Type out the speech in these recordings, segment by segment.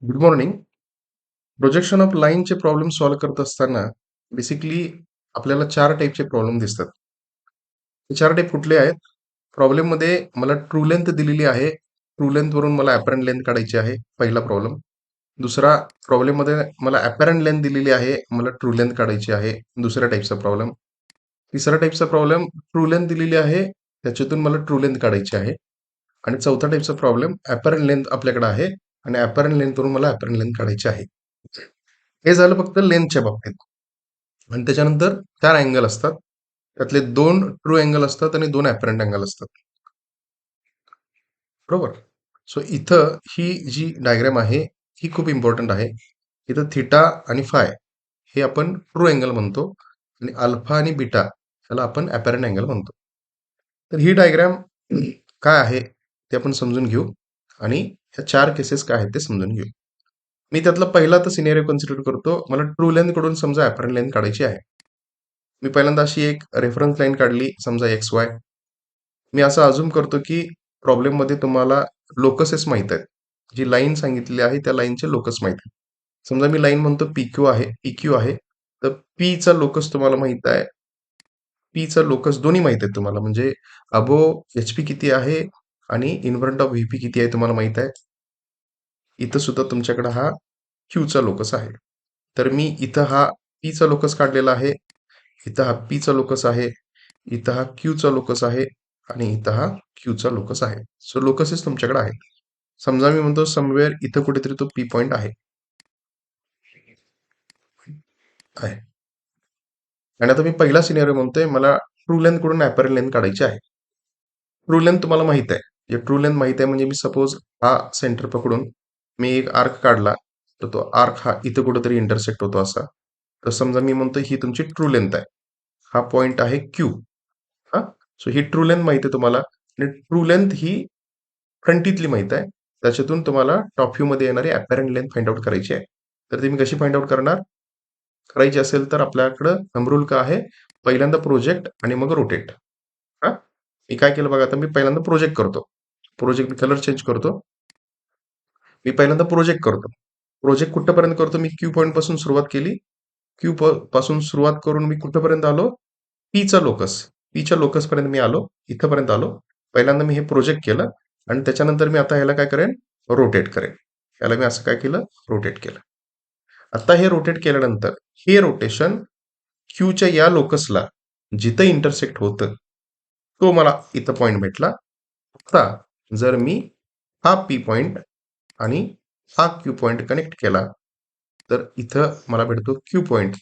Good morning. Projection of लाईनचे problem solve करत असताना बेसिकली आपल्याला 4 टाईपचे प्रॉब्लेम दिसतात. हे 4 टाईप कुठले आहेत? प्रॉब्लेममध्ये मला ट्रू लेंथ दिलेली आहे. ट्रू लेंथवरून मला ॲपरंट लेंथ काढायची आहे, पहिला प्रॉब्लेम. दुसरा प्रॉब्लेममध्ये मला ॲपरंट लेंथ दिलेली आहे, मला ट्रू लेंथ काढायची आहे, दुसऱ्या टाईपचा प्रॉब्लेम. तिसरा टाईपचा प्रॉब्लेम ट्रू लेंथ दिलेली आहे, त्याच्यातून मला ट्रू लेंथ काढायची आहे. आणि चौथा टाईपचा प्रॉब्लेम ॲपरंट लेंथ आपल्याकडे आहे आणि ॲपरंट लेंथवरून मला ॲपरंट लेंथ काढायची आहे. हे झालं फक्त लेंथच्या बाबतीत. आणि त्याच्यानंतर 4 अँगल असतात. त्यातले 2 ट्रू अँगल असतात आणि 2 ॲपरंट अँगल असतात. बरोबर? सो इथं ही जी डायग्राम आहे, ही खूप इम्पॉर्टंट आहे. इथं थीटा आणि फाय हे आपण ट्रू अँगल म्हणतो आणि अल्फा आणि बीटा ह्याला आपण ॲपरंट अँगल म्हणतो. तर ही डायग्राम काय आहे ते आपण समजून घेऊ आणि ह्या 4 केसेस काय आहेत ते समजून घेऊ. मी त्यातला पहिला तर सिनेरिओ कन्सिडर करतो. मला ट्रू लेंथ कडून समजा ॲपरंट लेंथ काढायची आहे. मी पहिल्यांदा अशी एक रेफरन्स लाईन काढली, समजा एक्स वाय. मी असं अझूम करतो की प्रॉब्लेममध्ये तुम्हाला लोकसेस माहित आहेत. जी लाईन सांगितलेली आहे त्या लाईनचे लोकस माहित आहेत. समजा मी लाईन म्हणतो PQ आहे, PQ आहे. तर Pचा लोकस तुम्हाला माहित आहे. Pचा लोकस दोन्ही माहित आहेत तुम्हाला. म्हणजे अबोव HP किती आहे आणि इन फ्रंट ऑफ VP किती आहे तुम्हाला माहित आहे. इथं सुद्धा तुमच्याकडे हा Qचा लोकस आहे. तर मी इथं हा Pचा लोकस काढलेला आहे. इथं हा Pचा लोकस आहे. इथं हा Qचा लोकस आहे आणि इथं हा Qचा लोकस आहे. सो लोकसेस तुमच्याकडे आहेत. समजा मी म्हणतो समवेअर इथं कुठेतरी तो P पॉइंट आहे. आहे. आणि आता मी पहिला सिनेरिओ म्हणतोय मला ट्रू लेंथ कडून ॲपरंट लेंथ काढायची आहे. ट्रू लेंथ तुम्हाला माहित आहे. जे ट्रू लेंथ माहित आहे म्हणजे मी सपोज हा सेंटर पकडून मी एक आर्क काढला, तर तो आर्क हा इथं कुठेतरी इंटरसेक्ट होतो असा. तर समजा मी म्हणतो ही तुमची ट्रू लेंथ आहे. हा पॉइंट आहे Q. हां. सो ही ट्रू लेंथ माहिती आहे तुम्हाला आणि ट्रू लेंथ ही फ्रंटीतली माहित आहे. त्याच्यातून तुम्हाला टॉप व्ह्यूमध्ये येणारी ॲपरंट लेंथ फाइंड आउट करायची आहे. तर ती मी कशी फाइंड आउट करणार? करायची असेल तर आपल्याकडं थंब रूल काय आहे? पहिल्यांदा प्रोजेक्ट आणि मग रोटेट. हां. मी काय केलं बघा आता मी पहिल्यांदा प्रोजेक्ट करतो. प्रोजेक्ट मी कलर चेंज करतो. मी पहिल्यांदा प्रोजेक्ट करतो. प्रोजेक्ट कुठपर्यंत करतो मी क्यू पॉइंट पासून सुरुवात केली. क्यू पासून सुरुवात करून मी कुठपर्यंत आलो? पीचा लोकस. पीच्या लोकसपर्यंत मी आलो. इथपर्यंत आलो. पहिल्यांदा मी हे प्रोजेक्ट केलं आणि त्याच्यानंतर मी आता ह्याला काय करेन? रोटेट करेन. याला मी असं काय केलं? रोटेट केलं. आता हे रोटेट केल्यानंतर हे रोटेशन क्यूच्या या लोकसला जिथं इंटरसेक्ट होतं, तो मला इथं पॉइंट भेटला. आता जर मी हा पी पॉइंट आणि हा क्यू पॉइंट कनेक्ट केला, तर इथं मला भेटतो क्यू पॉइंट.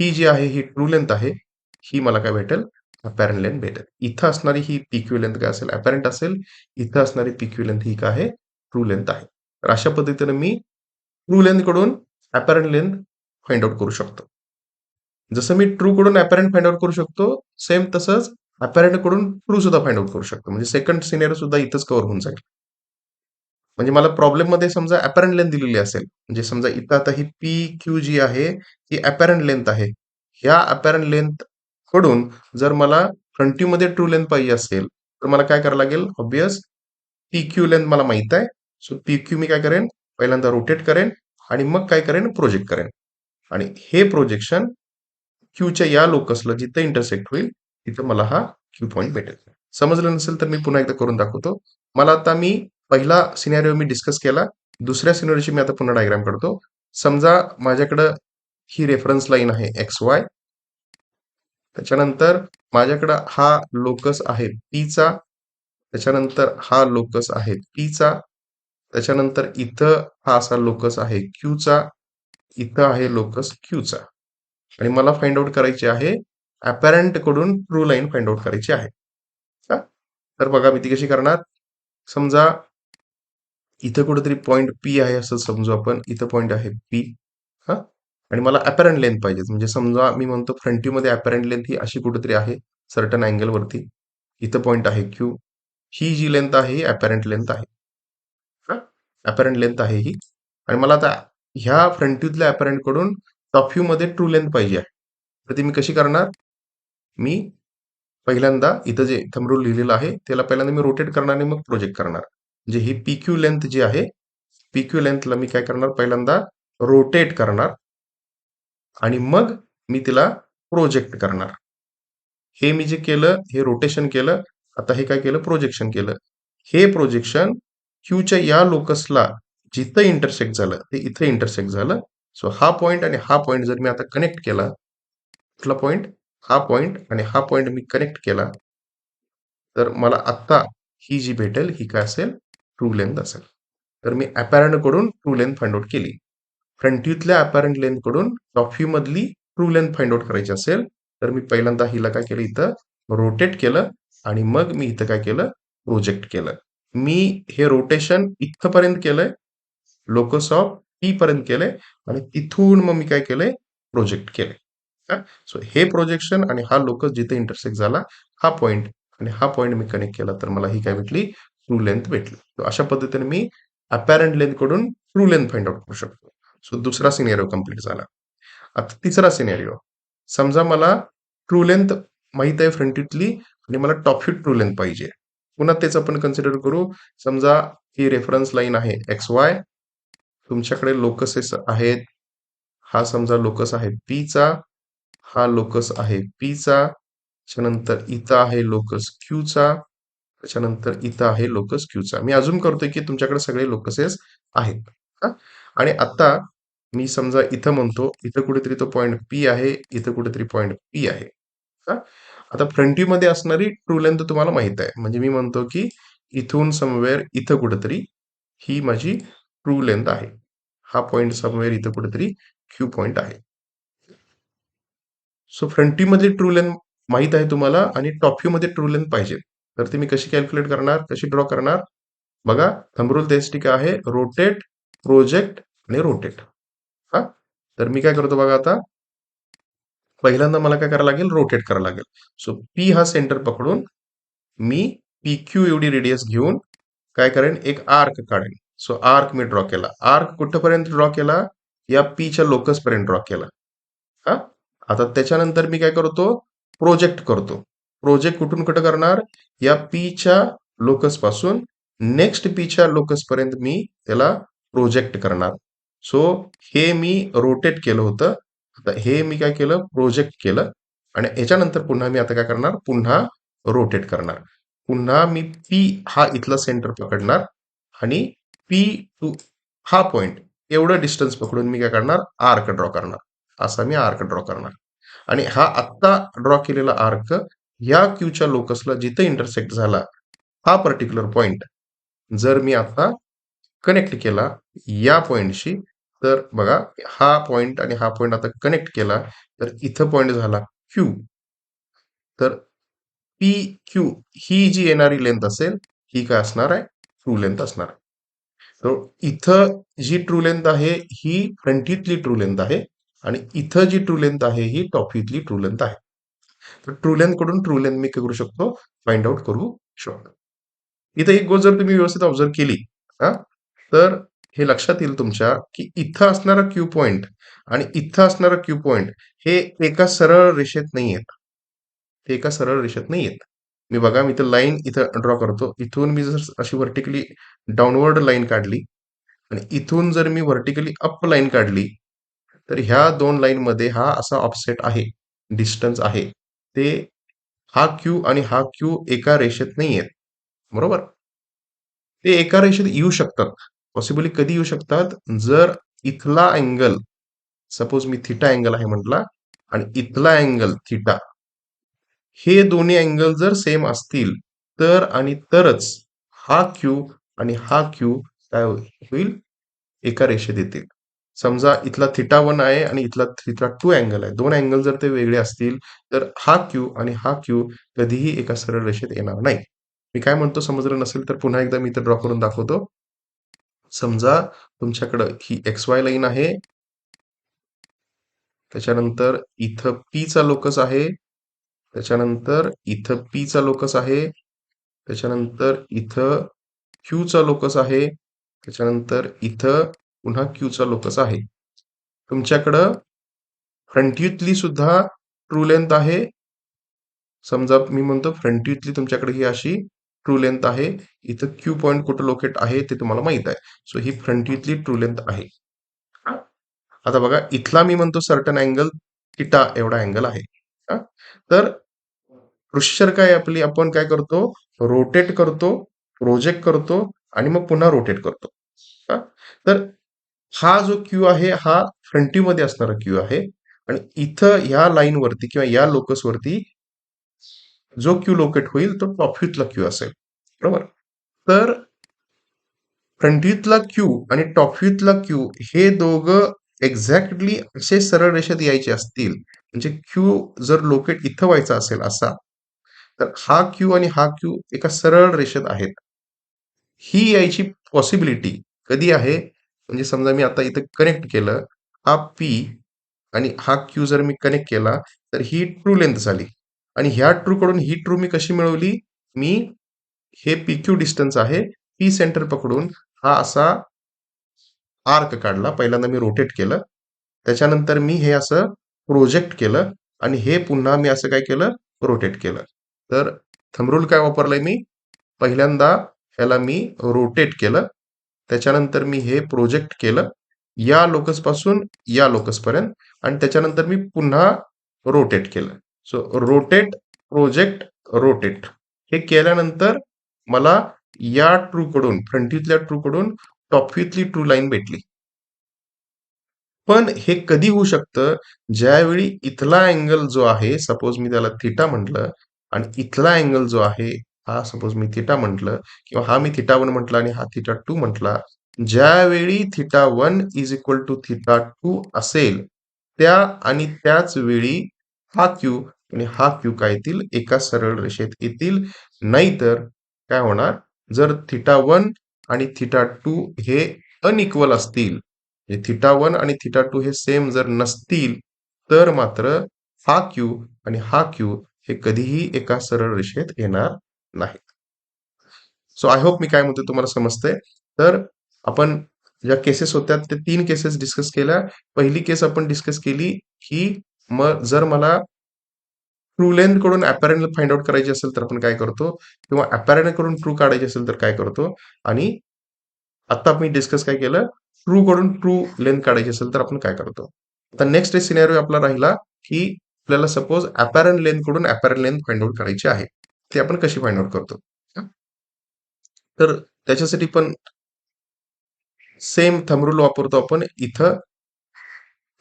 ही जी आहे ही ट्रू लेंथ आहे. ही मला काय भेटेल? अपॅरंट लेंथ भेटेल. इथं असणारी ही PQ लेंथ काय असेल? अपॅरंट असेल. इथं असणारी PQ लेंथ ही काय आहे? ट्रू लेंथ आहे. तर अशा पद्धतीने मी ट्रू लेंथ कडून अपॅरंट लेंथ फाइंड आउट करू शकतो. जसं मी ट्रू कडून अपॅरंट फाइंड आउट करू शकतो, सेम तसंच अपॅरंट कडून ट्रू सुद्धा फाइंड आउट करू शकतो. म्हणजे सेकंड सिनेरिओ सुद्धा इथंच कव्हर होऊन जाईल. म्हणजे मला प्रॉब्लेममध्ये समजा अपॅरंट लेंथ दिलेली असेल, म्हणजे समजा इथं आता ही PQ जी आहे, ही अपॅरंट लेंथ आहे. ह्या अपॅरंट लेंथ कडून जर मला फ्रंट व्ह्यूमध्ये ट्रू लेंथ पाहिजे असेल, तर मला काय करावं लागेल? ऑब्व्हियस PQ लेंथ मला माहित आहे. सो PQ मी काय करेन? पहिल्यांदा रोटेट करेन आणि मग काय करेन? प्रोजेक्ट करेन. आणि हे प्रोजेक्शन क्यूच्या या लोकसला जिथं इंटरसेक्ट होईल, तिथं मला हा क्यू पॉइंट भेटेल. समजलं नसेल तर मी पुन्हा एकदा करून दाखवतो. मला आता मी पहिला सिनेरिओ मी डिस्कस केला. दुसऱ्या सिनेरिओची मी आता पुन्हा डायग्राम काढतो. समजा माझ्याकडं ही रेफरन्स लाईन आहे XY. त्याच्यानंतर माझ्याकडं हा लोकस आहे Pचा. त्याच्यानंतर हा लोकस आहे Pचा. त्याच्यानंतर इथं हा असा लोकस आहे Qचा. इथं आहे लोकस Qचा. आणि मला फाइंड आउट करायची आहे अपॅरंट कडून ट्रू लाईन फाइंड आउट करायची आहे. हा? तर बघा मी ती कशी करणार? समजा इथं कुठेतरी पॉइंट P आहे असं समजू आपण. इथं पॉइंट आहे P. हा? आणि मला अपॅरंट लेंथ पाहिजे. म्हणजे समजा मी म्हणतो फ्रंट व्ह्यू मध्ये अपॅरंट लेंथ ही अशी कुठेतरी आहे सर्टन अँगल वरती. इथं पॉइंट आहे Q. ही जी लेंथ आहे ही अपॅरंट लेंथ आहे. हा? अपॅरंट लेंथ आहे ही. आणि मला आता ह्या फ्रंट व्ह्यूतल्या अपॅरंट कडून टॉप व्ह्यू मध्ये ट्रू लेंथ पाहिजे आहे. तर ती मी कशी करणार? मी पहिल्यांदा इथं जे थंब रूल लिहिलेलं आहे, त्याला पहिल्यांदा मी रोटेट करणार आणि मग प्रोजेक्ट करणार. म्हणजे ही PQ लेंथ जी आहे, PQ लेंथला मी काय करणार, पहिल्यांदा रोटेट करणार आणि मग मी तिला प्रोजेक्ट करणार. हे मी जे केलं, हे रोटेशन केलं. आता हे काय केलं, प्रोजेक्शन केलं. हे प्रोजेक्शन क्यूच्या या लोकसला जिथं इंटरसेक्ट झालं ते इथं इंटरसेक्ट झालं. सो हा पॉइंट आणि हा पॉइंट जर मी आता कनेक्ट केला, कुठला पॉइंट, हा पॉइंट आणि हा पॉइंट मी कनेक्ट केला, तर मला आत्ता ही जी भेटेल ही काय असेल, ट्रू लेंथ असेल. तर मी अपॅरंट कडून ट्रू लेंथ फाइंड आउट केली. फ्रंट व्ह्यूतल्या अपॅरंट लेंथ कडून टॉप व्ह्यू मधली ट्रू लेंथ फाइंड आउट करायची असेल, तर मी पहिल्यांदा हिला काय केलं, इथं रोटेट केलं आणि मग मी इथं काय केलं, प्रोजेक्ट केलं. मी हे रोटेशन इथपर्यंत केलंय, लोकस ऑफ पी पर्यंत केलंय आणि तिथून मग मी काय केलंय, प्रोजेक्ट केलंय. सो हे प्रोजेक्शन आणि हा लोकस जिथे इंटरसेक्ट झाला, हा पॉइंट आणि हा पॉइंट मी कनेक्ट केला, तर मला ही काय भेटली, ट्रू लेंथ भेटली. So अशा पद्धतीने मी अपॅरंट लेंथ कडून ट्रू लेंथ फाइंड आउट करू शकतो. सो दुसरा सिनेरिओ कंप्लीट झाला. आता तिसरा सिनेरिओ, समजा मला ट्रू लेंथ माहित आहे फ्रंट व्ह्यूतली आणि मला टॉप व्ह्यू ट्रू लेंथ पाहिजे. पुन्हा तेच आपण कन्सिडर करू. समजा ही रेफरन्स लाईन आहे XY, तुमच्याकडे लोकसेस आहेत. हा समजा लोकस आहे P चा, हा लोकस आहे P चा, त्याच्यानंतर इथं आहे लोकस Q चा, त्याच्यानंतर इथं आहे लोकस Q चा. मी अजून करतोय की तुमच्याकडे सगळे लोकसेस आहेत. हा? आणि आता मी समजा इथं म्हणतो, इथं कुठेतरी तो पॉइंट P आहे, इथं कुठेतरी पॉइंट P आहे. हा? आता फ्रंट व्ह्यू मध्ये असणारी ट्रू लेंथ तुम्हाला माहित आहे. म्हणजे मी म्हणतो की इथून समवेअर इथं कुठेतरी ही माझी ट्रू लेंथ आहे. हा पॉइंट समवेअर इथं कुठेतरी Q पॉइंट आहे. सो फ्रंट व्ह्यू मध्ये ट्रू लेंथ माहित आहे तुम्हाला आणि टॉप व्ह्यू मध्ये ट्रू लेंथ पाहिजे. तर ती मी कशी कॅल्क्युलेट करणार, कशी ड्रॉ करणार? बघा, थंब रूल तेच ठीक आहे, रोटेट, प्रोजेक्ट आणि रोटेट. हा, तर मी काय करतो बघा, आता पहिल्यांदा मला काय करायला लागेल, रोटेट करायला लागेल. सो पी हा सेंटर पकडून मी PQ एवढी रेडियस घेऊन काय करेन, एक आर्क काढेन. सो आर्क मी ड्रॉ केला. आर्क कुठपर्यंत ड्रॉ केला, या पीच्या लोकस पर्यंत ड्रॉ केला. हा, आता त्याच्यानंतर मी काय करतो, प्रोजेक्ट करतो. प्रोजेक्ट कुठून कुठं करणार, या पीच्या लोकस पासून नेक्स्ट पीच्या लोकस पर्यंत मी त्याला प्रोजेक्ट करणार. सो हे मी रोटेट केलं होतं, आता हे मी काय केलं, प्रोजेक्ट केलं आणि याच्यानंतर पुन्हा मी आता काय करणार, पुन्हा रोटेट करणार. पुन्हा मी पी हा इथला सेंटर पकडणार आणि पी टू हा पॉइंट एवढं डिस्टन्स पकडून मी काय करणार, आर्क ड्रॉ करणार. असा मी आर्क ड्रॉ करणार आणि हा आत्ता ड्रॉ केलेला आर्क या क्यूच्या लोकसला जिथे इंटरसेक्ट झाला, हा पर्टिक्युलर पॉइंट जर मी आता कनेक्ट केला या पॉइंटशी, तर बघा, हा पॉइंट आणि हा पॉइंट आता कनेक्ट केला, तर इथं पॉइंट झाला क्यू. तर पी क्यू ही जी येणारी लेंथ असेल, ही काय असणार आहे, ट्रू लेंथ असणार. तर इथं जी ट्रू लेंथ आहे ही फ्रंट व्ह्यूतली ट्रू लेंथ आहे आणि इथं जी ट्रू लेंथ आहे ही टॉप व्ह्यूतली ट्रू लेंथ आहे. तर ट्रू लेंथ कडून ट्रू लेंथ मी काय करू शकतो, फाइंड आउट करू शकतो. इथं एक गोष्ट जर तुम्ही व्यवस्थित ऑब्झर्व केली, हा, तर हे लक्षात येईल तुमच्या की इथं असणारा क्यू पॉइंट आणि इथं असणारा क्यू पॉइंट हे एका सरळ रेषेत नाही आहेत. ते एका सरळ रेषेत नाही आहेत. मी बघा, मी इथं लाईन इथं ड्रॉ करतो. इथून मी जर अशी व्हर्टिकली डाऊनवर्ड लाईन काढली आणि इथून जर मी व्हर्टिकली अप लाईन काढली, तर ह्या दोन लाईन मध्ये हा असा ऑफसेट आहे, डिस्टन्स आहे. ते हा क्यू आणि हा क्यू एका रेषेत नाही आहेत, बरोबर. ते एका रेषेत येऊ शकतात. पॉसिबली कधी येऊ शकतात, जर इथला अँगल, सपोज मी थिटा अँगल आहे म्हटला आणि इथला अँगल थिटा, हे दोन्ही अँगल जर सेम असतील, तर आणि तरच हा क्यू आणि हा क्यू काय होईल, एका रेषेत येतील. समजा इथला थिटा 1 आहे आणि इथला थिटा 2 अँगल आहे. दोन अँगल जर ते वेगळे असतील, तर हा क्यू आणि हा क्यू कधीही एका सरळ रेषेत येणार नाही. मी काय म्हणतो समजलं नसेल तर पुन्हा एकदा मी इथं ड्रॉ करून दाखवतो. समजा तुमच्याकडं ही XY लाईन आहे, त्याच्यानंतर इथं P चा लोकस आहे, त्याच्यानंतर इथं P चा लोकस आहे, त्याच्यानंतर इथं Q चा लोकस आहे, त्याच्यानंतर इथं पुन्हा Q चा लोकस आहे. तुमच्याकडं फ्रंट व्ह्यूतली सुद्धा ट्रू लेंथ आहे. समजा मी म्हणतो फ्रंट व्ह्यूतली तुमच्याकडे ही अशी ट्रू लेंथ आहे. इथं क्यू पॉईंट कुठं लोकेट आहे ते तुम्हाला माहित आहे. सो ही फ्रंट व्ह्यूतली ट्रू लेंथ आहे. आता बघा इथला मी म्हणतो सर्टन अँगल थिटा एवढा अँगल आहे. हा? तर प्रोसिजर काय आपली, आपण काय करतो, रोटेट करतो, प्रोजेक्ट करतो आणि मग पुन्हा रोटेट करतो. हा? तर हा जो क्यू आहे हा फ्रंट व्ह्यू मध्ये असणारा क्यू आहे आणि इथं ह्या लाईन वरती किंवा या लोकस वरती जो क्यू लोकेट होईल तो टॉप व्ह्यूतला क्यू असेल. बरोबर. तर फ्रंट व्ह्यूतला क्यू आणि टॉप व्ह्यूतला क्यू हे दोघं एक्झॅक्टली असे सरळ रेषेत यायचे असतील, म्हणजे क्यू जर लोकेट इथं व्हायचा असेल असा, तर हा क्यू आणि हा क्यू एका सरळ रेषेत आहेत. ही यायची पॉसिबिलिटी कधी आहे, म्हणजे समजा मी आता इथं कनेक्ट केलं, हा पी आणि हा क्यू जर मी कनेक्ट केला तर ही ट्रू लेंथ झाली आणि ह्या ट्रू कडून ही ट्रू मी कशी मिळवली, मी हे पी क्यू डिस्टन्स आहे, पी सेंटर पकडून हा असा आर्क काढला. पहिल्यांदा मी रोटेट केलं, त्याच्यानंतर मी हे असं प्रोजेक्ट केलं आणि हे पुन्हा मी असं काय केलं, रोटेट केलं. तर थंब रूल काय वापरलाय मी, पहिल्यांदा ह्याला मी रोटेट केलं, त्याच्यानंतर मी हे प्रोजेक्ट केलं या लोकस पासून या लोकस पर्यंत आणि त्याच्यानंतर मी पुन्हा रोटेट केलं. सो रोटेट, प्रोजेक्ट, रोटेट हे केल्यानंतर मला या ट्रू कडून, फ्रंट व्ह्यूतल्या ट्रू कडून टॉप व्ह्यूतली ट्रू लाईन भेटली. पण हे कधी होऊ शकतं, ज्यावेळी इथला अँगल जो आहे, सपोज मी त्याला थिटा म्हटलं आणि इथला अँगल जो आहे, हा सपोज मी थिटा म्हटलं किंवा हा मी थिटा 1 म्हटला आणि हा थिटा 2 म्हटला. ज्यावेळी theta 1 is equal to theta 2 असेल, त्या आणि त्याच वेळी हा क्यू आणि हा क्यू काय येतील, एका सरळ रेषेत येतील. नाहीतर काय होणार, जर थिटा 1 आणि थिटा 2 हे अनइक्वल असतील, म्हणजे थिटा 1 आणि थिटा 2 हे सेम जर नसतील, तर मात्र हा क्यू आणि हा क्यू हे कधीही एका सरळ रेषेत येणार नाहीत. सो आय होप मी काय म्हणतो तुम्हाला समजतंय. तर आपण ज्या केसेस होत्या त्या 3 केसेस डिस्कस केल्या. पहिली केस आपण डिस्कस केली की मग जर मला ट्रू लेंथ कडून अपॅरंट फाइंड आउट करायची असेल तर आपण काय करतो, किंवा अपॅरंट कडून ट्रू काढायची असेल तर काय करतो. आणि आता मी डिस्कस काय केलं, ट्रू कडून ट्रू लेंथ काढायची असेल तर आपण काय करतो. आता नेक्स्ट सिनेरिओ आपला राहिला की आपल्याला सपोज अपॅरंट लेंथ कडून अपॅरंट लेंथ फाइंड आउट करायची आहे. ते आपण कशी फाइंड आउट करतो. तर त्याच्यासाठी पण सेम थंब रूल वापरतो आपण. इथं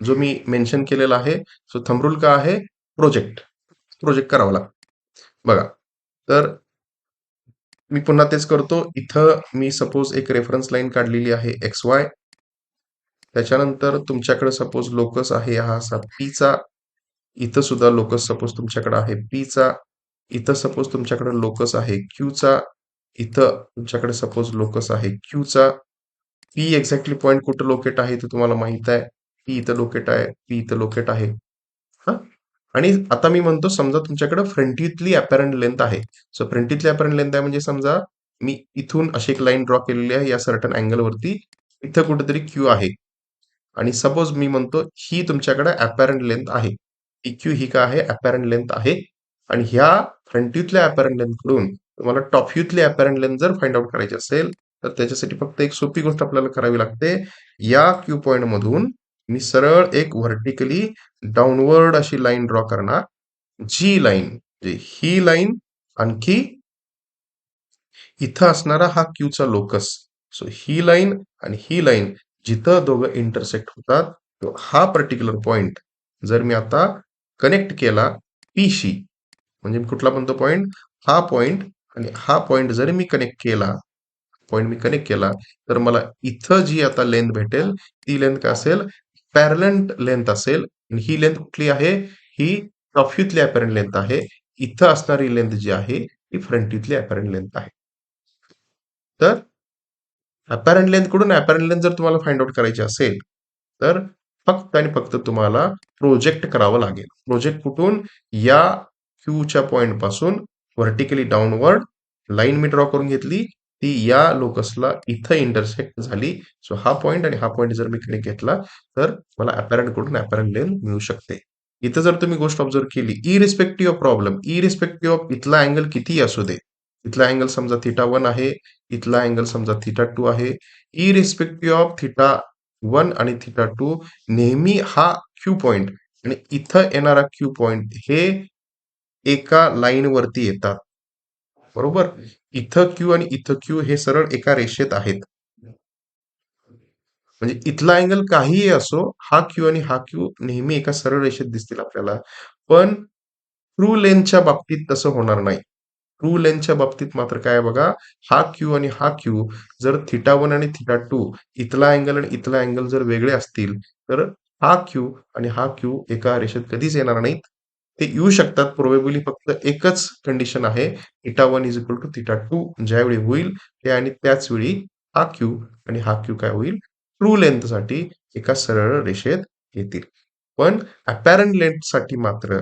जो मी मेन्शन केलेला आहे, सो थंब रूल काय आहे, प्रोजेक्ट प्रोजेक्ट करावा लागतो. बघा, तर मी पुन्हा तेच करतो. इथं मी सपोज एक रेफरन्स लाईन काढलेली आहे एक्स वाय. त्याच्यानंतर तुमच्याकडे सपोज लोकस आहे हा असा पीचा. इथं सुद्धा लोकस सपोज तुमच्याकडे आहे पीचा. इथं सपोज तुमच्याकडे लोकस आहे क्यूचा. इथं तुमच्याकडे सपोज लोकस आहे क्यूचा. पी एक्झॅक्टली पॉईंट कुठं लोकेट आहे ते तुम्हाला माहित आहे. पी इथं लोकेट आहे, पी इथं लोकेट आहे. हा, आणि आता मी म्हणतो समजा तुमच्याकडे फ्रंटीतली अपॅरंट लेंथ आहे. सो फ्रंटीतली अपॅरंट लेंथ आहे म्हणजे समजा मी इथून अशी एक लाईन ड्रॉ केलेली आहे या सर्टन अँगल वरती. इथं कुठेतरी क्यू आहे आणि सपोज मी म्हणतो ही तुमच्याकडे अपॅरंट लेंथ आहे. ही क्यू ही काय आहे, अपॅरंट लेंथ आहे. आणि ह्या फ्रंटीतल्या अपॅरंट लेंथ कडून तुम्हाला टॉप व्ह्यूतली अपॅरंट लेंथ जर फाइंड आउट करायची असेल, तर त्याच्यासाठी फक्त एक सोपी गोष्ट आपल्याला करावी लागते. या क्यू पॉइंट मधून मी सरळ एक व्हर्टिकली डाऊनवर्ड अशी लाईन ड्रॉ करणार. जी लाईन, म्हणजे ही लाईन आणखी इथं असणारा हा क्यूचा लोकस. सो ही लाईन आणि ही लाईन जिथं दोघं इंटरसेक्ट होतात, तो हा पर्टिक्युलर पॉइंट जर मी आता कनेक्ट केला पीशी, म्हणजे मी कुठला म्हणतो पॉइंट, हा पॉइंट आणि हा पॉइंट जर मी कनेक्ट केला, तर मला इथं जी आता लेंथ भेटेल ती लेंथ काय असेल, पॅरलंट लेंथ असेल. आणि ही लेंथ कुठली आहे, ही टॉप व्ह्यूतली अपॅरंट लेंथ आहे. इथं असणारी लेंथ जी आहे ती फ्रंट व्ह्यूतली अपॅरंट लेंथ आहे. तर अपॅरंट लेंथ कडून अपॅरंट लेंथ जर तुम्हाला फाइंड आउट करायची असेल, तर फक्त आणि फक्त तुम्हाला प्रोजेक्ट करावं लागेल. प्रोजेक्ट कुठून, या क्यूच्या पॉइंट पासून व्हर्टिकली डाऊनवर्ड लाईन मी ड्रॉ करून घेतली, ती या लोकसला इथं इंटरसेक्ट झाली. सो हा पॉइंट आणि हा पॉइंट जर मी कडे घेतला, तर मला अपॅरंट कडून अपॅरंट लेंथ मिळू शकते. इथं जर तुम्ही गोष्ट ऑब्झर्व केली, irrespective of problem, irrespective of इथला अँगल किती असू दे, इथला अँगल समजा θ1 आहे, इथला अँगल समजा θ2 आहे. इरिस्पेक्टिव्ह ऑफ θ1 आणि θ2 नेहमी हा क्यू पॉइंट आणि इथं येणारा क्यू पॉइंट हे एका लाईनवरती येतात. बरोबर? इथं क्यू आणि इथं क्यू हे सरळ एका रेषेत आहेत. म्हणजे इथला अँगल काहीही असो, हा क्यू आणि हा क्यू नेहमी एका सरळ रेषेत दिसतील आपल्याला. पण ट्रू लेंथच्या बाबतीत तसं होणार नाही. ट्रू लेंथच्या बाबतीत मात्र काय आहे बघा, हा क्यू आणि हा क्यू जर θ1 आणि θ2 इथला अँगल आणि इथला अँगल जर वेगळे असतील, तर हा क्यू आणि हा क्यू एका रेषेत कधीच येणार नाहीत. ते येऊ शकतात प्रोबॅबली फक्त एकच कंडिशन आहे, θ1 इज इक्वल टू θ2 ज्यावेळी होईल ते आणि त्याच वेळी हा क्यू आणि हा क्यू काय होईल, ट्रू लेंथसाठी एका सरळ रेषेत येतील. पण अपॅरंट लेंथसाठी मात्र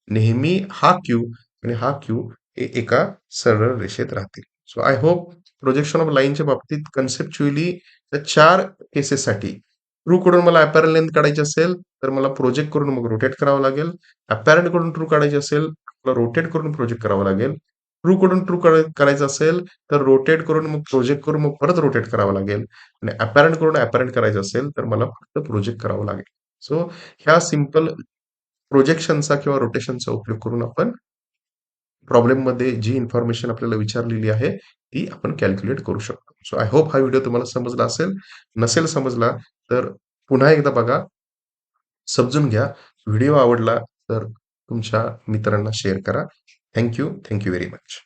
नेहमी हा क्यू आणि हा क्यू हे एका सरळ रेषेत राहतील. So I hope projection of लाईनच्या बाबतीत कन्सेप्च्युअली त्या 4 केसेससाठी ट्रू कडून मला अपॅरंट लेंथ काढायची असेल, तर मला प्रोजेक्ट करून मग रोटेट करावं लागेल. अपॅरंट कडून ट्रू काढायची असेल, मला रोटेट करून प्रोजेक्ट करावं लागेल. ट्रू कडून ट्रू करायचं असेल, तर रोटेट करून मग प्रोजेक्ट करून मग परत रोटेट करावं लागेल. आणि अपॅरंट करून अपॅरंट करायचं असेल, तर मला फक्त प्रोजेक्ट करावं लागेल. सो ह्या सिंपल प्रोजेक्शनचा किंवा रोटेशनचा उपयोग करून आपण प्रॉब्लेममध्ये जी इन्फॉर्मेशन आपल्याला विचारलेली आहे, ती आपण कॅल्क्युलेट करू शकतो. सो आय होप हा व्हिडिओ तुम्हाला समजला असेल. नसेल समजला तर पुन्हा एकदा बघा, समजून घ्या. व्हिडिओ आवडला तर तुमच्या मित्रांना शेअर करा. Thank you. Thank you very much.